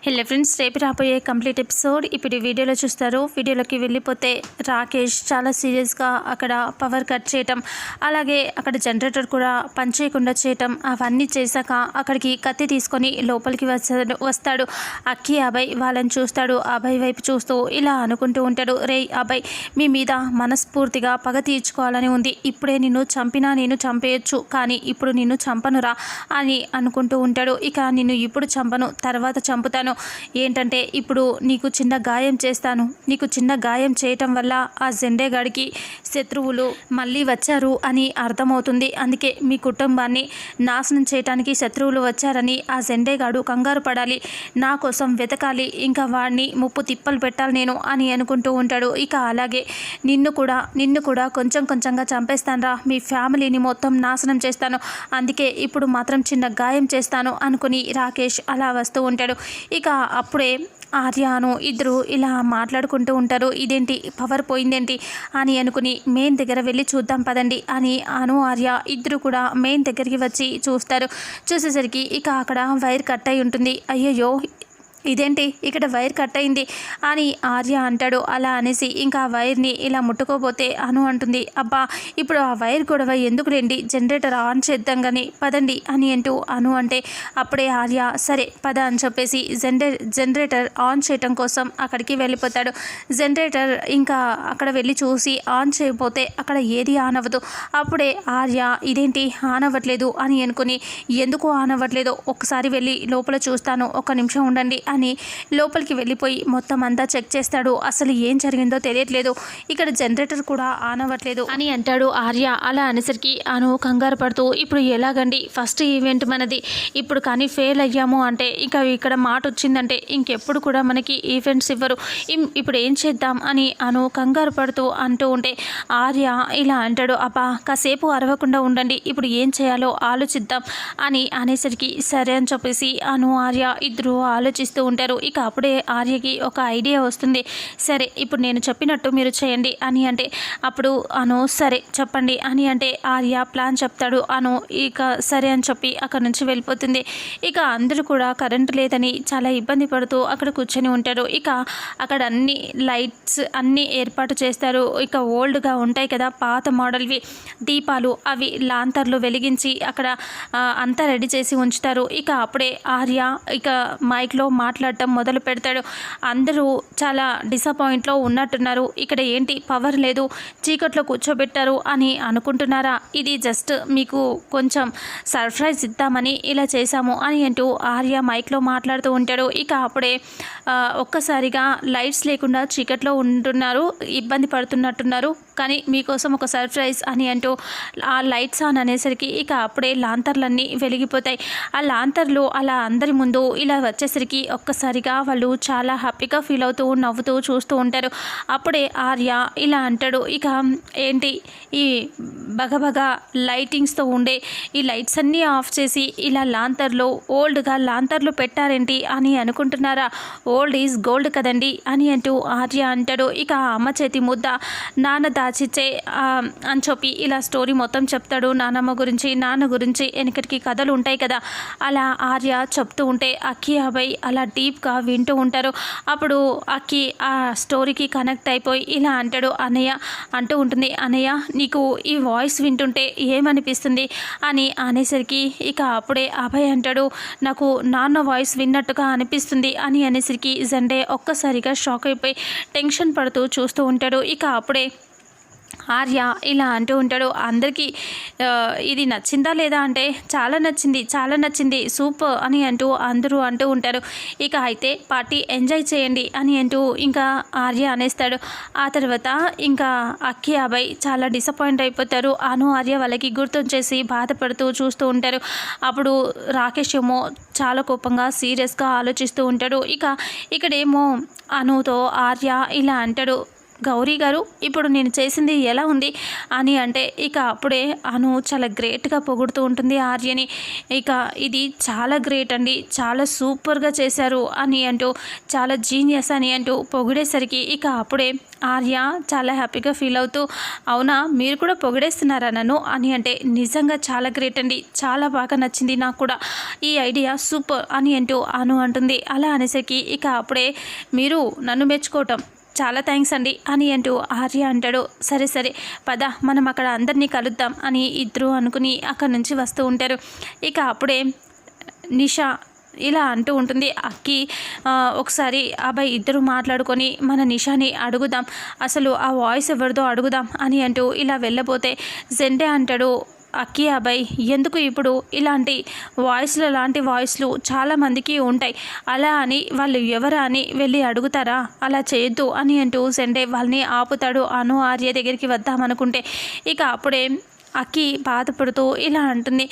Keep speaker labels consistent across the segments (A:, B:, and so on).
A: Hello friends, రేపు రాబోయే complete episode ఇప్పుడు వీడియోలో చూస్తారు. వీడియోలోకి వెళ్ళిపోతే రాకేష్ చాలా సీరియస్గా అక్కడ పవర్ కట్ చేయటం, అలాగే అక్కడ జనరేటర్ కూడా పనిచేయకుండా చేయటం, అవన్నీ చేశాక అక్కడికి కత్తి తీసుకొని లోపలికి వస్తాడు. అక్కి అభయ్ వాళ్ళని చూస్తాడు. అభయ్ వైపు చూస్తూ ఇలా అనుకుంటూ ఉంటాడు, రే అభయ్, మీ మీద మనస్ఫూర్తిగా పగ తీర్చుకోవాలని ఉంది. ఇప్పుడే నిన్ను చంపినా నేను చంపేయచ్చు, కానీ ఇప్పుడు నిన్ను చంపనురా అని అనుకుంటూ ఉంటాడు. ఇక నిన్ను ఇప్పుడు చంపను, తర్వాత చంపుతాను. ఏంటంటే ఇప్పుడు నీకు చిన్న గాయం చేస్తాను. నీకు చిన్న గాయం చేయటం వల్ల ఆ జెండేగాడికి శత్రువులు మళ్ళీ వచ్చారు అని అర్థమవుతుంది. అందుకే మీ కుటుంబాన్ని నాశనం చేయటానికి శత్రువులు వచ్చారని ఆ జెండేగాడు కంగారు పడాలి, నా కోసం వెతకాలి, ఇంకా వాడిని ముప్పు తిప్పలు పెట్టాలి నేను అని అనుకుంటూ ఉంటాడు. ఇక అలాగే నిన్ను కూడా కొంచెం కొంచెంగా చంపేస్తానురా, మీ ఫ్యామిలీని మొత్తం నాశనం చేస్తాను, అందుకే ఇప్పుడు మాత్రం చిన్న గాయం చేస్తాను అనుకుని రాకేష్ అలా వస్తూ ఉంటాడు. ఇక అప్పుడే ఆర్యను ఇద్దరు ఇలా మాట్లాడుకుంటూ ఉంటారు. ఇదేంటి పవర్ పోయిందేంటి అని అనుకుని మెయిన్ దగ్గర వెళ్ళి చూద్దాం పదండి అని ఆర్య ఇద్దరు కూడా మెయిన్ దగ్గరికి వచ్చి చూస్తారు. చూసేసరికి ఇక అక్కడ వైర్ కట్ అయి ఉంటుంది. అయ్యయ్యో, ఇదేంటి ఇక్కడ వైర్ కట్ అయింది అని ఆర్య అంటాడు. అలా అనేసి ఇంకా ఆ వైర్ని ఇలా ముట్టుకోబోతే అంటుంది, అబ్బా ఇప్పుడు ఆ వైర్ గొడవ ఎందుకు రండి, జనరేటర్ ఆన్ చేద్దాం కానీ పదండి అని అంటూ అంటే అప్పుడే ఆర్య సరే పద అని చెప్పేసి జనరేటర్ ఆన్ చేయటం కోసం అక్కడికి వెళ్ళిపోతాడు. జనరేటర్ ఇంకా అక్కడ వెళ్ళి చూసి ఆన్ చేయకపోతే అక్కడ ఏది ఆన్ అవ్వదు. అప్పుడే ఆర్య ఇదేంటి ఆన్ అవ్వట్లేదు అని అనుకుని ఎందుకు ఆన్ అవ్వట్లేదో ఒకసారి వెళ్ళి లోపల చూస్తాను, ఒక్క నిమిషం ఉండండి అని లోపలికి వెళ్ళిపోయి మొత్తం అంతా చెక్ చేస్తాడు. అసలు ఏం జరిగిందో తెలియట్లేదు, ఇక్కడ జనరేటర్ కూడా ఆన్ అవ్వట్లేదు అని అంటాడు ఆర్య. అలా అనేసరికి కంగారు పడుతూ ఇప్పుడు ఎలాగండి, ఫస్ట్ ఈవెంట్ మనది, ఇప్పుడు కానీ ఫెయిల్ అయ్యాము అంటే ఇక ఇక్కడ మాట వచ్చిందంటే ఇంకెప్పుడు కూడా మనకి ఈవెంట్స్ ఇవ్వరు, ఇప్పుడు ఏం చేద్దాం అని కంగారు పడుతూ అంటూ ఉంటే ఆర్య ఇలా అంటాడు, అబ్బా కాసేపు అరవకుండా ఉండండి, ఇప్పుడు ఏం చేయాలో ఆలోచిద్దాం అని అనేసరికి సరే అని చెప్పేసి ఆర్య ఇద్దరు ఆలోచిస్తూ ఉంటారు. ఇక అప్పుడే ఆర్యకి ఒక ఐడియా వస్తుంది. సరే ఇప్పుడు నేను చెప్పినట్టు మీరు చేయండి అని అంటే అప్పుడు సరే చెప్పండి అని అంటే ఆర్య ప్లాన్ చెప్తాడు. ఇక సరే అని చెప్పి అక్కడ నుంచి వెళ్ళిపోతుంది. ఇక అందరూ కూడా కరెంటు లేదని చాలా ఇబ్బంది పడుతూ అక్కడ కూర్చొని ఉంటారు. ఇక అక్కడ అన్ని లైట్స్ అన్నీ ఏర్పాటు చేస్తారు. ఇక ఓల్డ్గా ఉంటాయి కదా పాత మోడల్వి దీపాలు, అవి లాంతర్లు వెలిగించి అక్కడ అంతా రెడీ చేసి ఉంచుతారు. ఇక అప్పుడే ఆర్య ఇక మైక్లో మాట్లాడటం మొదలు పెడతాడు. అందరూ చాలా డిసప్పాయింట్లో ఉన్నట్టున్నారు, ఇక్కడ ఏంటి పవర్ లేదు, చీకట్లో కూర్చోబెట్టారు అని అనుకుంటున్నారా, ఇది జస్ట్ మీకు కొంచెం సర్ప్రైజ్ ఇద్దామని ఇలా చేశాము అని అంటూ ఆర్య మైక్లో మాట్లాడుతూ ఉంటాడు. ఇక అప్పుడే ఒక్కసారిగా లైట్స్ లేకుండా చీకట్లో ఉంటున్నారు, ఇబ్బంది పడుతున్నట్టున్నారు, కానీ మీకోసం ఒక సర్ప్రైజ్ అని అంటూ ఆ లైట్స్ ఆన్ అనేసరికి ఇక అప్పుడే లాంతర్లన్నీ వెలిగిపోతాయి. ఆ లాంతర్లు అలా అందరి ముందు ఇలా వచ్చేసరికి ఒక్కసారిగా వాళ్ళు చాలా హ్యాపీగా ఫీల్ అవుతూ నవ్వుతూ చూస్తూ ఉంటారు. అప్పుడే ఆర్య ఇలా అంటాడు, ఇక ఏంటి ఈ బగబగా లైటింగ్స్తో ఉండే ఈ లైట్స్ అన్నీ ఆఫ్ చేసి ఇలా లాంతర్లు ఓల్డ్గా లాంతర్లు పెట్టారేంటి అని అనుకుంటున్నారా, ఓల్డ్ ఈజ్ గోల్డ్ కదండి అని అంటూ ఆర్య అంటాడు. ఇక అమ్మ చేతి ముద్ద నాన్న దాచిచ్చే అని చెప్పి ఇలా స్టోరీ మొత్తం చెప్తాడు. నాన్నమ్మ గురించి నాన్న గురించి వెనకటికి కథలు ఉంటాయి కదా, అలా ఆర్య చెప్తూ ఉంటే అక్కి అభయ్ అలా డీప్గా వింటూ ఉంటారు. అప్పుడు అక్కి ఆ స్టోరీకి కనెక్ట్ అయిపోయి ఇలా అంటాడు, అన్నయ్య అంటూ ఉంటుంది, అన్నయ్య నీకు ఈ వాయిస్ వింటుంటే ఏమనిపిస్తుంది అని అనేసరికి ఇక అప్పుడే అభయ్ అంటాడు, నాకు నాన్న వాయిస్ విన్నట్టుగా అనిపిస్తుంది అని అనేసరికి జెండే ఒక్కసారిగా షాక్ అయిపోయి టెన్షన్ పడుతూ చూస్తూ ఉంటాడు. ఇక అప్పుడే ఆర్య ఇలా అంటూ ఉంటాడు, అందరికీ ఇది నచ్చిందా లేదా అంటే చాలా నచ్చింది సూపర్ అని అందరూ అంటూ ఉంటారు, ఇక అయితే పార్టీ ఎంజాయ్ చేయండి అని అంటూ ఇంకా ఆర్య అనేస్తాడు. ఆ తర్వాత ఇంకా అక్కి అభయ్ చాలా డిసప్పాయింట్ అయిపోతారు. ఆర్య వాళ్ళకి గుర్తొచ్చేసి బాధపడుతూ చూస్తూ ఉంటారు. అప్పుడు రాకేష్ ఏమో చాలా కోపంగా సీరియస్గా ఆలోచిస్తూ ఉంటాడు. ఇక్కడేమో అనుతో ఆర్య ఇలా అంటాడు, గౌరీ గారు ఇప్పుడు నేను చేసింది ఎలా ఉంది అని అంటే ఇక అప్పుడే అను చాలా గ్రేట్గా పొగుడుతూ ఉంటుంది ఆర్యని. ఇక ఇది చాలా గ్రేట్ అండి, చాలా సూపర్గా చేశారు అని అంటూ, చాలా జీనియస్ అని అంటూ పొగిడేసరికి ఇక అప్పుడే ఆర్య చాలా హ్యాపీగా ఫీల్ అవుతూ, అవునా మీరు కూడా పొగిడేస్తున్నారా నన్ను అని అంటే, నిజంగా చాలా గ్రేట్ అండి, చాలా బాగా నచ్చింది నాకు కూడా ఈ ఐడియా, సూపర్ అని అంటూ అను అంటుంది. అలా అనేసరికి ఇక అప్పుడే మీరు నన్ను మెచ్చుకోవటం చాలా థ్యాంక్స్ అండి అని అంటూ ఆర్య అంటాడు. సరే సరే పద మనం అక్కడ అందరినీ కలుద్దాం అని ఇద్దరు అనుకుని అక్కడి నుంచి వస్తూ ఉంటారు. ఇక అప్పుడే నిషా ఇలా అంటూ ఉంటుంది, అక్కి ఒకసారి అబ్బాయి ఇద్దరు మాట్లాడుకొని మన నిషాని అడుగుదాం, అసలు ఆ వాయిస్ ఎవరిదో అడుగుదాం అని అంటూ ఇలా వెళ్ళబోతే జెండే అంటాడు, అక్కి అబ్బాయి ఎందుకు ఇప్పుడు ఇలాంటి లాంటి వాయిస్లు చాలామందికి ఉంటాయి, అలా అని వాళ్ళు ఎవరా అని వెళ్ళి అడుగుతారా, అలా చేయొద్దు అని అంటూ జెండే వాళ్ళని ఆపుతాడు. అను ఆర్య దగ్గరికి వద్దామనుకుంటే ఇక అప్పుడే అక్కి బాధపడుతూ ఇలా అంటుంది,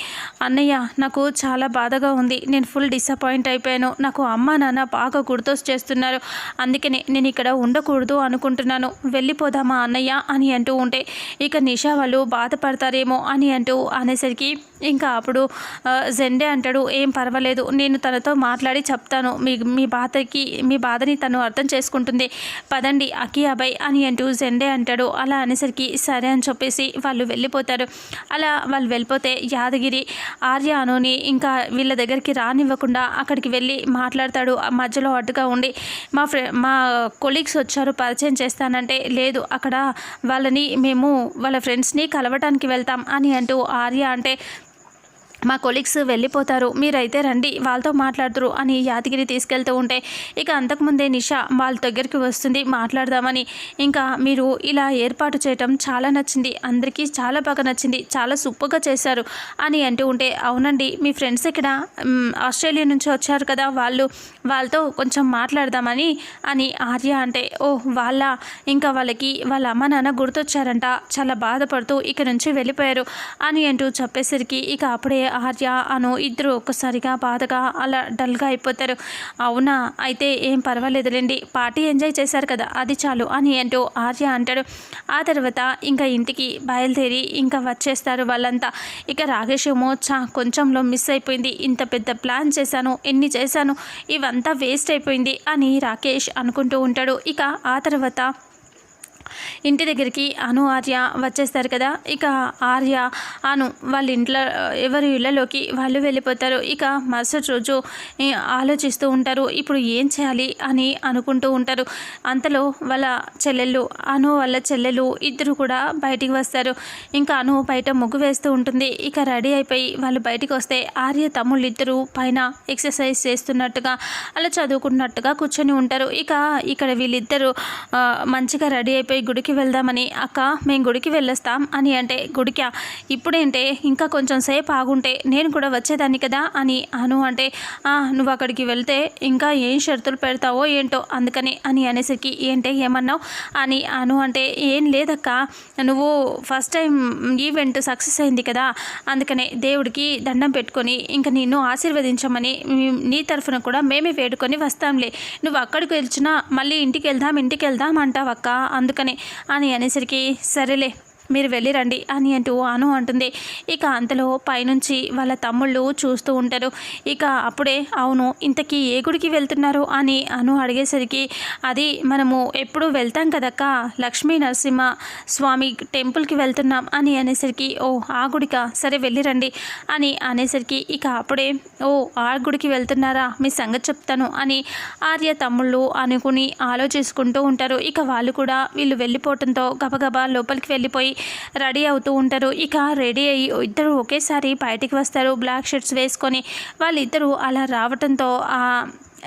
A: అన్నయ్య నాకు చాలా బాధగా ఉంది, నేను ఫుల్ డిసప్పాయింట్ అయిపోయాను, నాకు అమ్మ నాన్న బాగా గుర్తొచ్చేస్తున్నారు, అందుకనే నేను ఇక్కడ ఉండకూడదు అనుకుంటున్నాను, వెళ్ళిపోదామా అన్నయ్య అని అంటూ ఉంటే ఇక నిషా వాళ్ళు బాధపడతారేమో అని అంటూ అనేసరికి ఇంకా అప్పుడు జెండే అంటాడు, ఏం పర్వాలేదు నేను తనతో మాట్లాడి చెప్తాను, మీ బాధని తను అర్థం చేసుకుంటుంది, పదండి అక్కి అబ్బాయి అని అంటూ జెండే అంటాడు. అలా అనేసరికి సరే అని చెప్పేసి వాళ్ళు వెళ్ళిపోతారు. అలా వాళ్ళు వెళ్ళిపోతే యాదగిరి ఆర్య అనుని ఇంకా వీళ్ళ దగ్గరికి రానివ్వకుండా అక్కడికి వెళ్ళి మాట్లాడతాడు. మధ్యలో అడ్డుగా ఉండి మా కొలీగ్స్ వచ్చారు పరిచయం చేస్తానంటే, లేదు అక్కడ మేము వాళ్ళ ఫ్రెండ్స్ని కలవటానికి వెళ్తాం అని అంటూ ఆర్య అంటే, మా కొలీగ్స్ వెళ్ళిపోతారు, మీరైతే రండి వాళ్ళతో మాట్లాడుతురు అని యాదగిరి తీసుకెళ్తూ ఉంటే ఇక అంతకుముందే నిషా వాళ్ళ దగ్గరికి వస్తుంది మాట్లాడదామని. ఇంకా మీరు ఇలా ఏర్పాటు చేయటం చాలా నచ్చింది, అందరికీ చాలా బాగా నచ్చింది, చాలా సూపర్గా చేశారు అని అంటూ ఉంటే, అవునండి మీ ఫ్రెండ్స్ ఇక్కడ ఆస్ట్రేలియా నుంచి వచ్చారు కదా, వాళ్ళతో కొంచెం మాట్లాడదామని అని ఆర్య అంటే, ఓ ఇంకా వాళ్ళకి వాళ్ళ అమ్మ నాన్న గుర్తొచ్చారంట, చాలా బాధపడుతూ ఇక నుంచి వెళ్ళిపోయారు అని అంటూ చెప్పేసరికి ఇక అప్పుడే ఆర్య అను ఇద్దరు ఒక్కసారిగా బాధగా అలా డల్గా అయిపోతారు. అవునా అయితే ఏం పర్వాలేదులేండి, పార్టీ ఎంజాయ్ చేశారు కదా అది చాలు అని అంటూ ఆర్య అంటాడు. ఆ తర్వాత ఇంకా ఇంటికి బయలుదేరి ఇంకా వచ్చేస్తారు వాళ్ళంతా. ఇక రాకేష్ ఏమో కొంచెంలో మిస్ అయిపోయింది, ఇంత పెద్ద ప్లాన్ చేశాను, ఎన్ని చేశాను, ఇవంతా వేస్ట్ అయిపోయింది అని రాకేష్ అనుకుంటూ ఉంటాడు. ఇక ఆ తర్వాత ఇంటి దగ్గరికి అను ఆర్య వచ్చేస్తారు కదా. ఇక ఆర్య అను వాళ్ళ ఇంట్లో ఎవరి ఇళ్లలోకి వాళ్ళు వెళ్ళిపోతారు. ఇక మరుసటి రోజు ఆలోచిస్తూ ఉంటారు, ఇప్పుడు ఏం చేయాలి అని అనుకుంటూ ఉంటారు. అంతలో వాళ్ళ చెల్లెలు ఇద్దరు కూడా బయటికి వస్తారు. ఇంకా అను బయట ముగ్గు వేస్తూ ఉంటుంది. ఇక రెడీ అయిపోయి వాళ్ళు బయటికి వస్తే ఆర్య తమ్ముళ్ళు ఇద్దరు పైన ఎక్సర్సైజ్ చేస్తున్నట్టుగా అలా చదువుకున్నట్టుగా కూర్చొని ఉంటారు. ఇక్కడ వీళ్ళిద్దరూ మంచిగా రెడీ అయిపోయి గుడికి వెళ్దామని, అక్క మేము గుడికి వెళ్ళొస్తాం అని అంటే, గుడికా ఇప్పుడేంటే ఇంకా కొంచెం సేపు ఆగుంటే నేను కూడా వచ్చేదాన్ని కదా అని అను అంటే, నువ్వు అక్కడికి వెళ్తే ఇంకా ఏం షరతులు పెడతావో ఏంటో అందుకని అని అనేసరికి, ఏంటే ఏమన్నావు అని అను అంటే, ఏం లేదక్క నువ్వు ఫస్ట్ టైం ఈవెంట్ సక్సెస్ అయింది కదా, అందుకనే దేవుడికి దండం పెట్టుకొని ఇంకా నిన్ను ఆశీర్వదించమని నీ తరఫున కూడా మేమే వేడుకొని వస్తాంలే, నువ్వు అక్కడికి వచ్చినా మళ్ళీ ఇంటికి వెళ్దాం అంటావక్క అందుకనే అని అనేసరికి, సరేలే మీరు వెళ్ళిరండి అని అంటూ అను అంటుంది. ఇక అంతలో పైనుంచి వాళ్ళ తమ్ముళ్ళు చూస్తూ ఉంటారు. ఇక అప్పుడే, అవును ఇంతకీ ఏ గుడికి వెళ్తున్నారు అని అను అడిగేసరికి, అది మనము ఎప్పుడు వెళ్తాం కదక్క, లక్ష్మీ నరసింహ స్వామి టెంపుల్కి వెళ్తున్నాం అని అనేసరికి, ఓ ఆ గుడికా, సరే వెళ్ళిరండి అని అనేసరికి ఇక అప్పుడే, ఓ ఆ గుడికి వెళ్తున్నారా, మీ సంగతి చెప్తాను అని ఆర్య తమ్ముళ్ళు అనుకుని ఆలోచించుకుంటూ ఉంటారు. ఇక వాళ్ళు కూడా వీళ్ళు వెళ్ళిపోవడంతో గబగబా లోపలికి వెళ్ళిపోయి రెడీ అవుతూ ఉంటారు. ఇక రెడీ అయ్యి ఇద్దరు ఒకేసారి బయటికి వస్తారు బ్లాక్ షర్ట్స్ వేసుకొని. వాళ్ళిద్దరూ అలా రావడంతో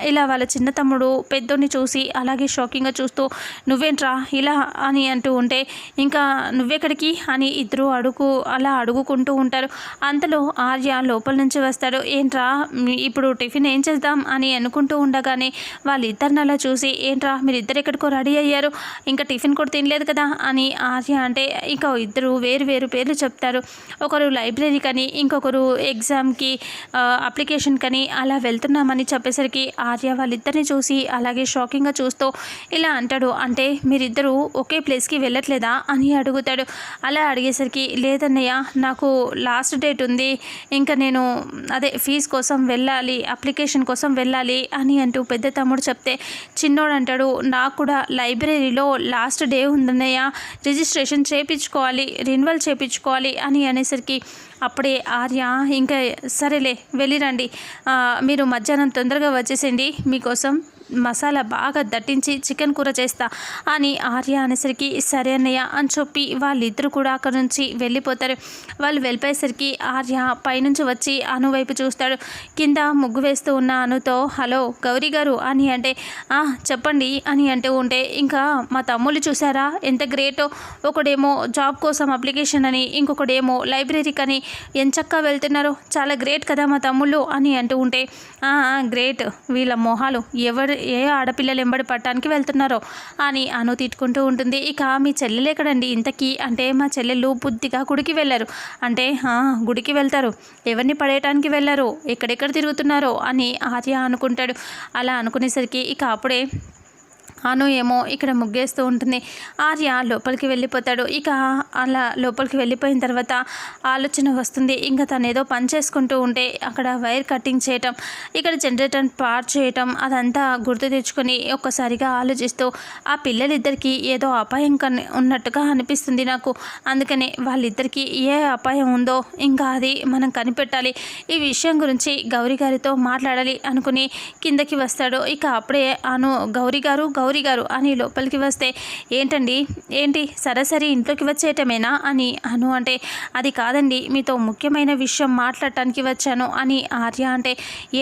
A: ఇలా వాళ్ళ చిన్న తమ్ముడు పెద్దోడిని చూసి అలాగే షాకింగ్గా చూస్తూ, నువ్వేంట్రా ఇలా అని అంటూ ఉంటే, ఇంకా నువ్వెక్కడికి అని ఇద్దరు అలా అడుగుకుంటూ ఉంటారు. అంతలో ఆర్య లోపల నుంచి వస్తాడు. ఏంట్రా ఇప్పుడు టిఫిన్ ఏం చేద్దాం అని అనుకుంటూ ఉండగానే వాళ్ళిద్దరిని అలా చూసి, ఏంట్రా మీరిద్దరు ఎక్కడికో రెడీ అయ్యారు, ఇంకా టిఫిన్ కూడా తినలేదు కదా అని ఆర్య అంటే, ఇంకా ఇద్దరు వేరు వేరు పేర్లు చెప్తారు. ఒకరు లైబ్రరీ కని, ఇంకొకరు ఎగ్జామ్కి అప్లికేషన్ కని అలా వెళ్తున్నామని చెప్పేసరికి ఆర్య వాళ్ళిద్దరిని చూసి అలాగే షాకింగ్గా చూస్తూ ఇలా అంటాడు. అంటే మీరిద్దరూ ఒకే ప్లేస్కి వెళ్ళట్లేదా అని అడుగుతాడు. అలా అడిగేసరికి లేదన్నయ్య, నాకు లాస్ట్ డేట్ ఉంది, ఇంకా నేను అదే ఫీజు కోసం వెళ్ళాలి, అప్లికేషన్ కోసం వెళ్ళాలి అని అంటూ పెద్ద తమ్ముడు చెప్తే చిన్నోడు అంటాడు, నాకు కూడా లైబ్రరీలో లాస్ట్ డే ఉందన్నయ్య, రిజిస్ట్రేషన్ చేయించుకోవాలి, రెన్యువల్ చేయించుకోవాలి అని అనేసరికి అప్పుడే ఆర్య ఇంకా సరేలే వెళ్ళిరండి, మీరు మధ్యాహ్నం తొందరగా వచ్చేసేయండి, మీకోసం మసాలా బాగా దట్టించి చికెన్ కూర చేస్తా అని ఆర్య అనేసరికి సరే అన్నయ్య అని చెప్పి వాళ్ళిద్దరూ కూడా అక్కడ నుంచి వెళ్ళిపోతారు. వాళ్ళు వెళ్ళిపోయేసరికి ఆర్య పైనుంచి వచ్చి అను వైపు చూస్తాడు. కింద ముగ్గు వేస్తూ ఉన్న అనుతో హలో గౌరీ గారు అని అంటే చెప్పండి అని అంటూ ఉంటే ఇంకా మా తమ్ముళ్ళు చూసారా ఎంత గ్రేటో, ఒకడేమో జాబ్ కోసం అప్లికేషన్ అని, ఇంకొకడేమో లైబ్రరీకి అని ఎంచక్కా వెళ్తున్నారు, చాలా గ్రేట్ కదా మా తమ్ముళ్ళు అని అంటూ ఉంటే గ్రేట్, వీళ్ళ మొహాలు ఏ ఆడపిల్లలు ఎంబడి పట్టడానికి వెళ్తున్నారో అని అను తిట్టుకుంటూ ఉంటుంది. ఇక మీ చెల్లెలు ఎక్కడండి ఇంతకీ అంటే మా చెల్లెలు బుద్ధిగా గుడికి వెళ్ళారు అంటే గుడికి వెళ్తారు, ఎవరిని పడేయటానికి వెళ్ళారు, ఎక్కడెక్కడ తిరుగుతున్నారో అని ఆర్య అనుకుంటాడు. అలా అనుకునేసరికి ఇక అప్పుడే అను ఏమో ఇక్కడ ముగ్గేస్తూ ఉంటుంది. ఆర్య లోపలికి వెళ్ళిపోతాడు. ఇక అలా లోపలికి వెళ్ళిపోయిన తర్వాత ఆలోచన వస్తుంది. ఇంకా తను ఏదో పని చేసుకుంటూ ఉంటే అక్కడ వైర్ కటింగ్ చేయటం, ఇక్కడ జనరేటర్ పార్ట్ చేయటం అదంతా గుర్తు తెచ్చుకొని ఒక్కసారిగా ఆలోచిస్తూ ఆ పిల్లలిద్దరికీ ఏదో అపాయం ఉన్నట్టుగా అనిపిస్తుంది నాకు, అందుకనే వాళ్ళిద్దరికీ ఏ అపాయం ఉందో ఇంకా అది మనం కనిపెట్టాలి, ఈ విషయం గురించి గౌరీ గారితో మాట్లాడాలి అనుకుని కిందకి వస్తాడు. ఇక అప్పుడే అను గౌరీ గారు అని లోపలికి వస్తే ఏంటి సరాసరి ఇంట్లోకి వచ్చేయటమేనా అని అను అంటే అది కాదండి, మీతో ముఖ్యమైన విషయం మాట్లాడటానికి వచ్చాను అని ఆర్య అంటే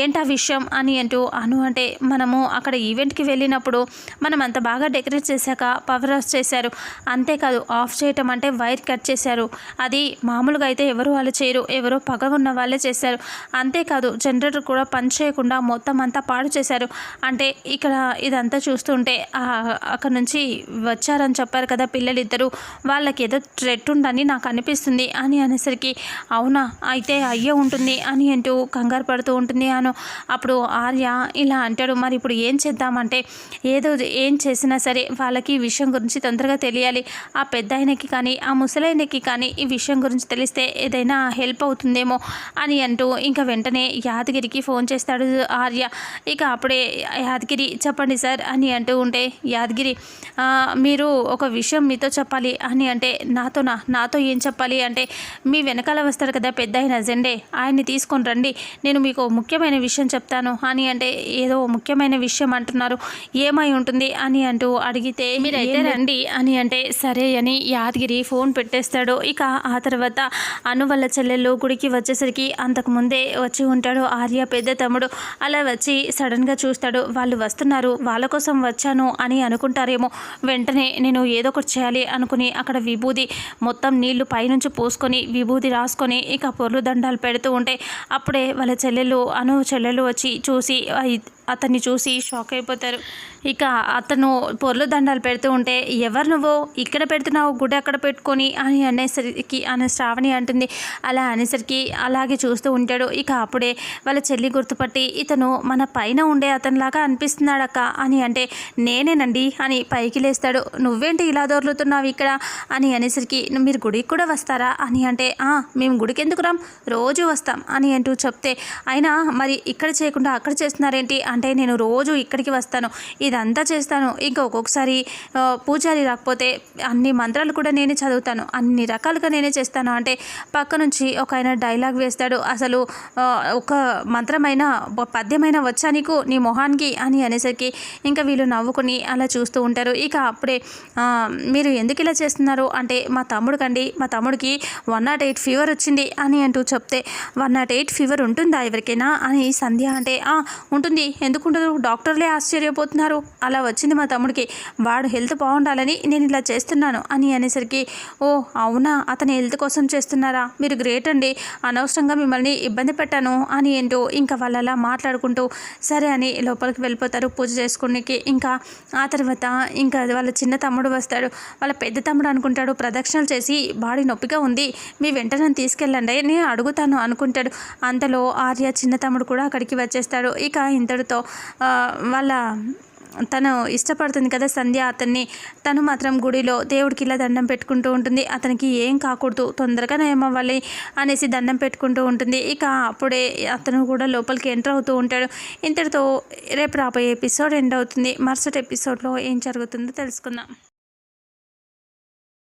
A: ఏంటా విషయం అని అంటూ అను అంటే మనము అక్కడ ఈవెంట్కి వెళ్ళినప్పుడు మనం అంత బాగా డెకరేట్ చేశాక పవర్ ఆఫ్ చేశారు, అంతేకాదు ఆఫ్ చేయటం అంటే వైర్ కట్ చేశారు, అది మామూలుగా అయితే ఎవరు వాళ్ళు చేయరు, ఎవరో పగ ఉన్న వాళ్ళే చేశారు, అంతేకాదు జనరేటర్ కూడా పని చేయకుండా మొత్తం అంతా పాడు చేశారు, అంటే ఇక్కడ ఇదంతా చూస్తుంటే అక్కడ నుంచి వచ్చారని చెప్పారు కదా పిల్లలిద్దరూ, వాళ్ళకి ఏదో థ్రెట్ ఉందని నాకు అనిపిస్తుంది అని అనేసరికి అవునా అయితే అయ్యే ఉంటుంది అని అంటూ కంగారు పడుతూ ఉంటుంది అను. అప్పుడు ఆర్య ఇలా అంటాడు, మరి ఇప్పుడు ఏం చేద్దామంటే ఏం చేసినా సరే వాళ్ళకి ఈ విషయం గురించి తొందరగా తెలియాలి, ఆ పెద్ద ఆయనకి కానీ ఆ ముసలైనకి కానీ ఈ విషయం గురించి తెలిస్తే ఏదైనా హెల్ప్ అవుతుందేమో అని అంటూ ఇంకా వెంటనే యాదగిరికి ఫోన్ చేస్తాడు ఆర్య. ఇక అప్పుడే యాదగిరి చెప్పండి సార్ అని అంటూ ఉంటే యాదగిరి మీరు ఒక విషయం మీతో చెప్పాలి అని అంటే నాతో ఏం చెప్పాలి అంటే మీ వెనకాల వస్తాడు కదా పెద్ద ఆయన జెండే, ఆయన్ని తీసుకొని రండి, నేను మీకు ముఖ్యమైన విషయం చెప్తాను అని అంటే ఏదో ముఖ్యమైన విషయం అంటున్నారు, ఏమై ఉంటుంది అని అంటూ అడిగితే మీరైతే రండి అని అంటే సరే అని యాదగిరి ఫోన్ పెట్టేస్తాడు. ఇక ఆ తర్వాత అను వాళ్ళ చెల్లెళ్ళు గుడికి వచ్చేసరికి అంతకుముందే వచ్చి ఉంటాడు ఆర్య పెద్ద తమ్ముడు. అలా వచ్చి సడన్గా చూస్తాడు, వాళ్ళు వస్తున్నారు, వాళ్ళ కోసం వచ్చాను అని అనుకుంటారేమో, వెంటనే నేను ఏదో ఒకటి చేయాలి అనుకుని అక్కడ విభూది మొత్తం నీళ్లు పైనుంచి పోసుకొని విభూది రాసుకొని ఇక పొర్లు దండాలు పెడుతూ ఉంటే అప్పుడే వాళ్ళ చెల్లెలు వచ్చి చూసి అతన్ని చూసి షాక్ అయిపోతారు. ఇక అతను పొర్లు దండాలు పెడుతూ ఉంటే ఎవరు నువ్వు ఇక్కడ పెడుతున్నావు గుడి అక్కడ పెట్టుకొని అని అనేసరికి శ్రావణి అంటుంది. అలా అనేసరికి అలాగే చూస్తూ ఉంటాడు. ఇక అప్పుడే వాళ్ళ చెల్లి గుర్తుపట్టి ఇతను మన పైన ఉండే అతనిలాగా అనిపిస్తున్నాడక్క అని అంటే నేనేనండి అని పైకి లేస్తాడు. నువ్వేంటి ఇలా దొర్లుతున్నావు ఇక్కడ అని అనేసరికి మీరు గుడికి కూడా వస్తారా అని అంటే మేము గుడికి ఎందుకు రాం, రోజు వస్తాం అని అంటూ చెప్తే అయినా మరి ఇక్కడ చేయకుండా అక్కడ చేస్తున్నారేంటి అంటే నేను రోజు ఇక్కడికి వస్తాను, ఇదంతా చేస్తాను, ఇంకా ఒక్కొక్కసారి పూజారి రాకపోతే అన్ని మంత్రాలు కూడా నేనే చదువుతాను, అన్ని రకాలుగా నేనే చేస్తాను అంటే పక్క నుంచి ఒక ఆయన డైలాగ్ వేస్తాడు, అసలు ఒక మంత్రమైన పద్యమైన వచ్చా నీకు నీ మొహానికి అని అనేసరికి ఇంకా వీళ్ళు నవ్వుకొని అలా చూస్తూ ఉంటారు. ఇక అప్పుడే మీరు ఎందుకు ఇలా చేస్తున్నారు అంటే మా తమ్ముడికి 108 ఫీవర్ వచ్చింది అని అంటూ చెప్తే 108 ఫీవర్ ఉంటుందా ఎవరికైనా అని సంధ్య అంటే ఉంటుంది, ఎందుకుండదు, డాక్టర్లే ఆశ్చర్యపోతున్నారు, అలా వచ్చింది మా తమ్ముడికి, వాడు హెల్త్ బాగుండాలని నేను ఇలా చేస్తున్నాను అని అనేసరికి ఓ అవునా అతని హెల్త్ కోసం చేస్తున్నారా, మీరు గ్రేట్ అండి, అనవసరంగా మిమ్మల్ని ఇబ్బంది పెట్టాను అని ఏంటో ఇంకా వాళ్ళు అలా మాట్లాడుకుంటూ సరే అని లోపలికి వెళ్ళిపోతారు పూజ చేసుకోనికి. ఇంకా ఆ తర్వాత ఇంకా వాళ్ళ చిన్న తమ్ముడు వస్తాడు. వాళ్ళ పెద్ద తమ్ముడు అనుకుంటాడు ప్రదక్షిణలు చేసి బాడీ నొప్పిగా ఉంది, మీ వెంట నన్ను తీసుకెళ్ళండి నేను అడుగుతాను అనుకుంటాడు. అంతలో ఆర్య చిన్న తమ్ముడు కూడా అక్కడికి వచ్చేస్తాడు. ఇక ఇంతటితో ఇంతటితో వాళ్ళ తను ఇష్టపడుతుంది కదా సంధ్య అతన్ని, తను మాత్రం గుడిలో దేవుడికి ఇలా దండం పెట్టుకుంటూ ఉంటుంది. అతనికి ఏం కాకూడదు, తొందరగా నయమవ్వాలి అనేసి దండం పెట్టుకుంటూ ఉంటుంది. ఇక అప్పుడే అతను కూడా లోపలికి ఎంటర్ అవుతూ ఉంటాడు. ఇంతటితో రేపు రాబోయే ఎపిసోడ్ ఎండ్ అవుతుంది. మరుసటి ఎపిసోడ్లో ఏం జరుగుతుందో తెలుసుకుందాం.